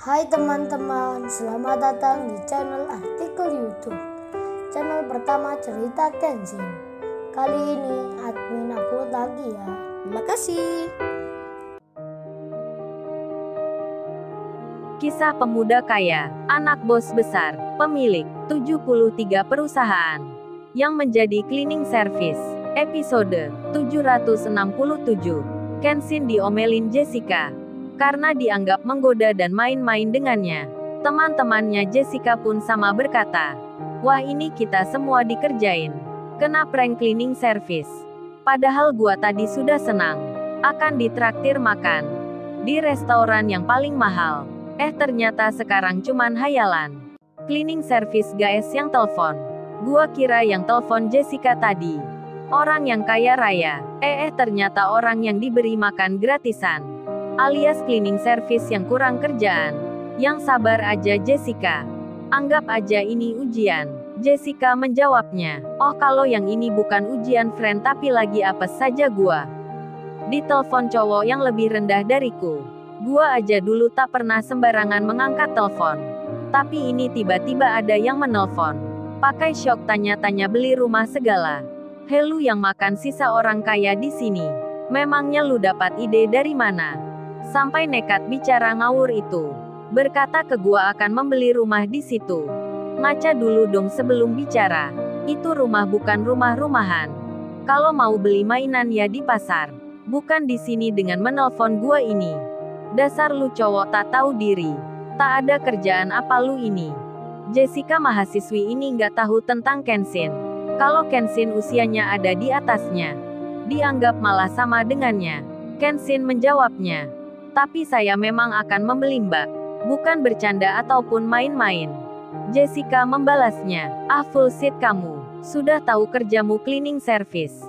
Hai teman-teman, selamat datang di channel artikel YouTube. Channel pertama cerita Kenshin. Kali ini admin upload lagi ya. Terima kasih. Kisah pemuda kaya, anak bos besar, pemilik 73 perusahaan yang menjadi cleaning service. Episode 767. Kenshin diomelin Jessica karena dianggap menggoda dan main-main dengannya. Teman-temannya Jessica pun sama berkata, "Wah, ini kita semua dikerjain. Kena prank cleaning service. Padahal gua tadi sudah senang akan ditraktir makan di restoran yang paling mahal. Ternyata sekarang cuman hayalan. Cleaning service guys yang telepon. Gua kira yang telepon Jessica tadi orang yang kaya raya. Ternyata orang yang diberi makan gratisan. Alias cleaning service yang kurang kerjaan. Yang sabar aja Jessica. Anggap aja ini ujian." Jessica menjawabnya, "Oh, kalau yang ini bukan ujian friend tapi lagi apes saja gua. Ditelepon cowok yang lebih rendah dariku. Gua aja dulu tak pernah sembarangan mengangkat telepon. Tapi ini tiba-tiba ada yang menelpon. Pakai syok tanya-tanya beli rumah segala. Lu yang makan sisa orang kaya di sini. Memangnya lu dapat ide dari mana? Sampai nekat bicara ngawur itu. Berkata ke gua akan membeli rumah di situ. Ngaca dulu dong sebelum bicara. Itu rumah bukan rumah-rumahan. Kalau mau beli mainan ya di pasar. Bukan di sini dengan menelpon gua ini. Dasar lu cowok tak tahu diri. Tak ada kerjaan apa lu ini?" Jessica mahasiswi ini nggak tahu tentang Kenshin. Kalau Kenshin usianya ada di atasnya, dianggap malah sama dengannya. Kenshin menjawabnya, "Tapi saya memang akan membeli mbak. Bukan bercanda ataupun main-main." Jessica membalasnya, "Full seat kamu. Sudah tahu kerjamu cleaning service.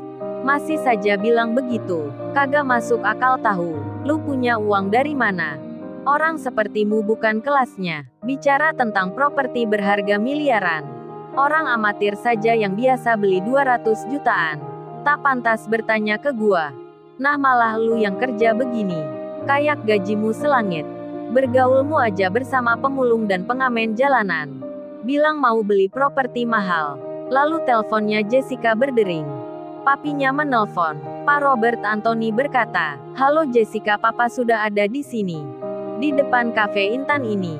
Masih saja bilang begitu. Kagak masuk akal tahu. Lu punya uang dari mana? Orang sepertimu bukan kelasnya. Bicara tentang properti berharga miliaran. Orang amatir saja yang biasa beli 200 jutaan. Tak pantas bertanya ke gua. Nah malah lu yang kerja begini. Kayak gajimu selangit. Bergaulmu aja bersama pemulung dan pengamen jalanan. Bilang mau beli properti mahal." Lalu teleponnya Jessica berdering. Papinya menelpon. Pak Robert Anthony berkata, "Halo Jessica, papa sudah ada di sini. Di depan kafe Intan ini."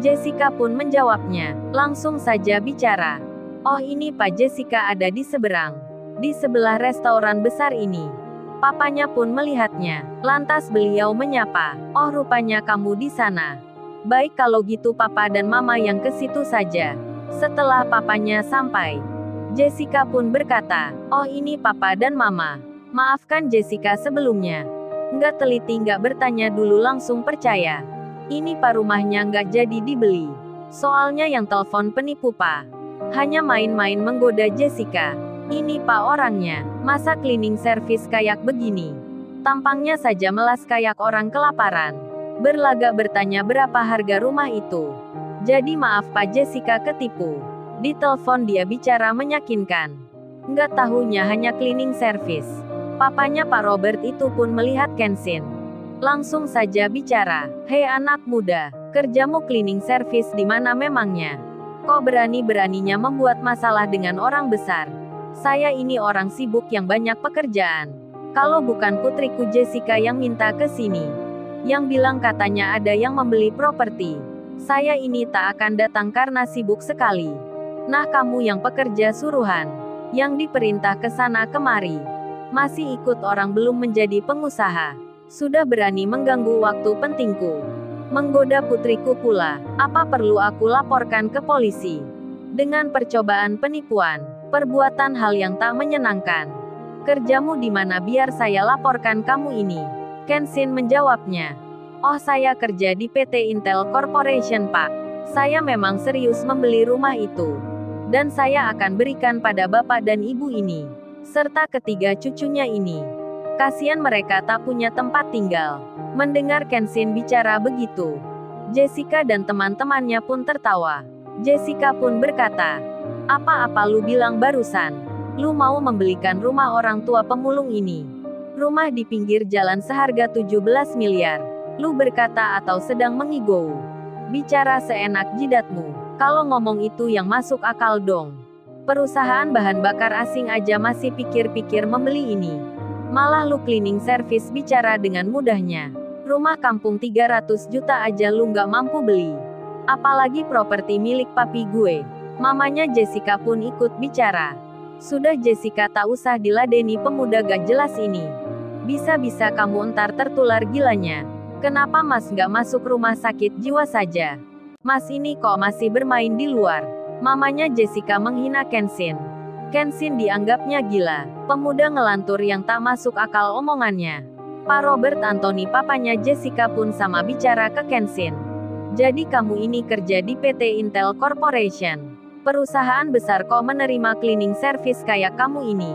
Jessica pun menjawabnya, "Langsung saja bicara." "Oh ini Pak, Jessica ada di seberang. Di sebelah restoran besar ini." Papanya pun melihatnya. Lantas beliau menyapa, "Oh rupanya kamu di sana. Baik kalau gitu papa dan mama yang ke situ saja." Setelah papanya sampai, Jessica pun berkata, "Oh ini papa dan mama. Maafkan Jessica sebelumnya. Nggak teliti nggak bertanya dulu langsung percaya. Ini pak rumahnya nggak jadi dibeli. Soalnya yang telepon penipu pak. Hanya main-main menggoda Jessica. Ini pak orangnya. Masa cleaning service kayak begini. Tampangnya saja melas kayak orang kelaparan. Berlagak bertanya berapa harga rumah itu. Jadi maaf pak, Jessica ketipu. Di telepon dia bicara meyakinkan. Nggak tahunya hanya cleaning service." Papanya Pak Robert itu pun melihat Kenshin. Langsung saja bicara, "Hei anak muda, kerjamu cleaning service di mana memangnya? Kok berani-beraninya membuat masalah dengan orang besar? Saya ini orang sibuk yang banyak pekerjaan. Kalau bukan putriku Jessica yang minta ke sini, yang bilang katanya ada yang membeli properti, saya ini tak akan datang karena sibuk sekali. Nah kamu yang pekerja suruhan, yang diperintah ke sana kemari, masih ikut orang belum menjadi pengusaha, sudah berani mengganggu waktu pentingku. Menggoda putriku pula, apa perlu aku laporkan ke polisi? Dengan percobaan penipuan, perbuatan hal yang tak menyenangkan. Kerjamu di mana biar saya laporkan kamu ini?" Kenshin menjawabnya, "Oh saya kerja di PT Intel Corporation pak. Saya memang serius membeli rumah itu. Dan saya akan berikan pada bapak dan ibu ini, serta ketiga cucunya ini. Kasihan mereka tak punya tempat tinggal." Mendengar Kenshin bicara begitu, Jessica dan teman-temannya pun tertawa. Jessica pun berkata, "Apa-apa lu bilang barusan? Lu mau membelikan rumah orang tua pemulung ini? Rumah di pinggir jalan seharga 17 miliar. Lu berkata atau sedang mengigau?" Bicara seenak jidatmu. Kalau ngomong itu yang masuk akal dong. Perusahaan bahan bakar asing aja masih pikir-pikir membeli ini. Malah lu cleaning service bicara dengan mudahnya. Rumah kampung 300 juta aja lu nggak mampu beli. Apalagi properti milik papi gue. Mamanya Jessica pun ikut bicara. Sudah Jessica, tak usah diladeni pemuda gak jelas ini. Bisa-bisa kamu entar tertular gilanya. Kenapa mas nggak masuk rumah sakit jiwa saja? Mas ini kok masih bermain di luar? Mamanya Jessica menghina Kenshin. Kenshin dianggapnya gila. Pemuda ngelantur yang tak masuk akal omongannya. Pak Robert Anthony, papanya Jessica pun sama bicara ke Kenshin. Jadi kamu ini kerja di PT Intel Corporation. Perusahaan besar kok menerima cleaning service kayak kamu ini.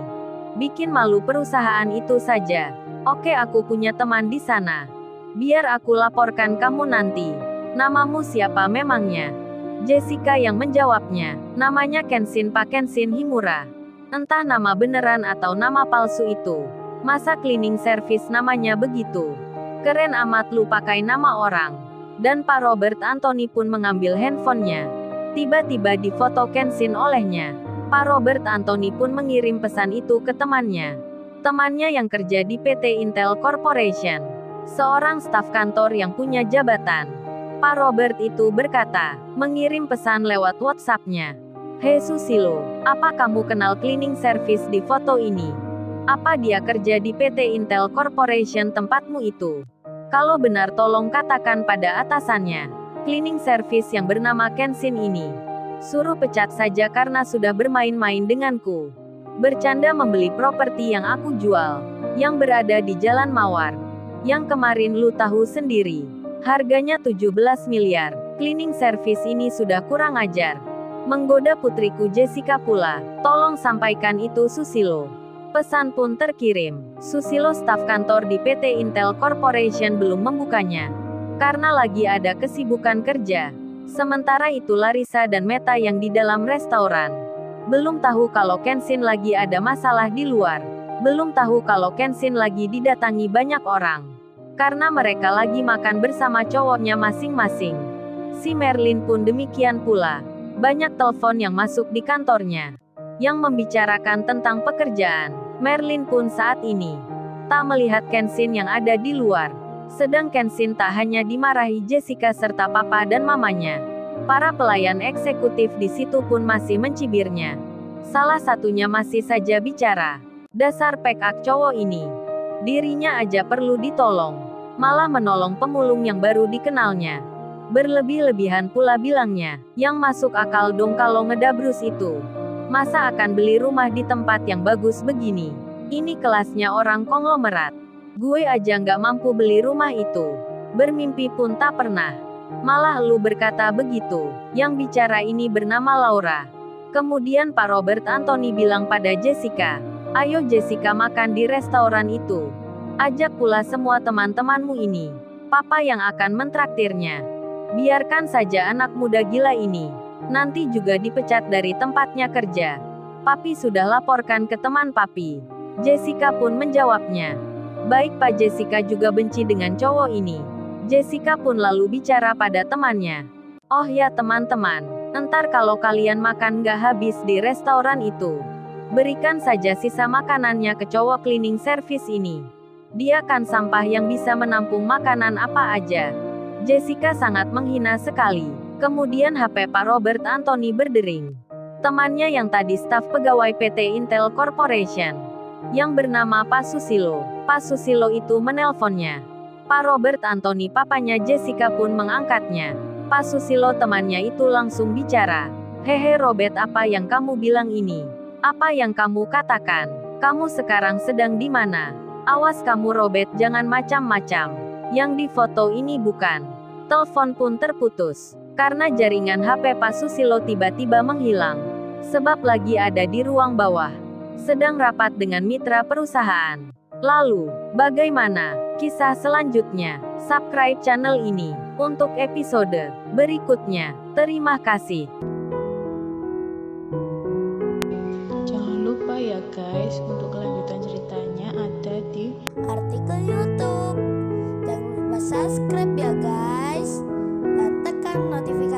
Bikin malu perusahaan itu saja. Oke, aku punya teman di sana. Biar aku laporkan kamu nanti. Namamu siapa memangnya? Jessica yang menjawabnya. Namanya Kenshin, Pak Kenshin Himura. Entah nama beneran atau nama palsu itu. Masa cleaning service namanya begitu? Keren amat lu pakai nama orang. Dan Pak Robert Anthony pun mengambil handphonenya. Tiba-tiba difoto Kenshin olehnya. Pak Robert Anthony pun mengirim pesan itu ke temannya. Temannya yang kerja di PT Intel Corporation. Seorang staf kantor yang punya jabatan. Pak Robert itu berkata, mengirim pesan lewat WhatsApp-nya. Hei Susilo, apa kamu kenal cleaning service di foto ini? Apa dia kerja di PT Intel Corporation tempatmu itu? Kalau benar tolong katakan pada atasannya. Cleaning service yang bernama Kenshin ini. Suruh pecat saja karena sudah bermain-main denganku. Bercanda membeli properti yang aku jual. Yang berada di Jalan Mawar. Yang kemarin lu tahu sendiri. Harganya 17 miliar. Cleaning service ini sudah kurang ajar. Menggoda putriku Jessica pula. Tolong sampaikan itu Susilo. Pesan pun terkirim. Susilo staf kantor di PT Intel Corporation belum membukanya. Karena lagi ada kesibukan kerja. Sementara itu Larissa dan Meta yang di dalam restoran. Belum tahu kalau Kenshin lagi ada masalah di luar. Belum tahu kalau Kenshin lagi didatangi banyak orang. Karena mereka lagi makan bersama cowoknya masing-masing. Si Merlin pun demikian pula. Banyak telepon yang masuk di kantornya. Yang membicarakan tentang pekerjaan. Merlin pun saat ini tak melihat Kenshin yang ada di luar. Sedang Kenshin tak hanya dimarahi Jessica serta papa dan mamanya. Para pelayan eksekutif di situ pun masih mencibirnya. Salah satunya masih saja bicara. Dasar pekak cowok ini. Dirinya aja perlu ditolong. Malah menolong pemulung yang baru dikenalnya. Berlebih-lebihan pula bilangnya. Yang masuk akal dong kalau ngedabrus itu. Masa akan beli rumah di tempat yang bagus begini? Ini kelasnya orang konglomerat. Gue aja nggak mampu beli rumah itu. Bermimpi pun tak pernah. Malah lu berkata begitu. Yang bicara ini bernama Laura. Kemudian Pak Robert Anthony bilang pada Jessica. Ayo Jessica makan di restoran itu. Ajak pula semua teman-temanmu ini. Papa yang akan mentraktirnya. Biarkan saja anak muda gila ini. Nanti juga dipecat dari tempatnya kerja. Papi sudah laporkan ke teman papi. Jessica pun menjawabnya. Baik Pak, Jessica juga benci dengan cowok ini. Jessica pun lalu bicara pada temannya. Oh ya teman-teman, entar kalau kalian makan gak habis di restoran itu, berikan saja sisa makanannya ke cowok cleaning service ini. Dia kan sampah yang bisa menampung makanan apa aja. Jessica sangat menghina sekali. Kemudian HP Pak Robert Anthony berdering. Temannya yang tadi staf pegawai PT Intel Corporation, yang bernama Pak Susilo. Pak Susilo itu menelponnya. Pak Robert Anthony, papanya Jessica pun mengangkatnya. Pak Susilo temannya itu langsung bicara. Hehe Robert, apa yang kamu bilang ini? Apa yang kamu katakan? Kamu sekarang sedang di mana? Awas kamu Robert, jangan macam-macam. Yang di foto ini bukan. Telepon pun terputus. Karena jaringan HP Pak Susilo tiba-tiba menghilang. Sebab lagi ada di ruang bawah. Sedang rapat dengan mitra perusahaan. Lalu, bagaimana kisah selanjutnya? Subscribe channel ini untuk episode berikutnya. Terima kasih. Jangan lupa ya guys, untuk kelanjutan ceritanya ada di artikel YouTube. Jangan lupa subscribe ya guys. Dan tekan aktifkan notifikasi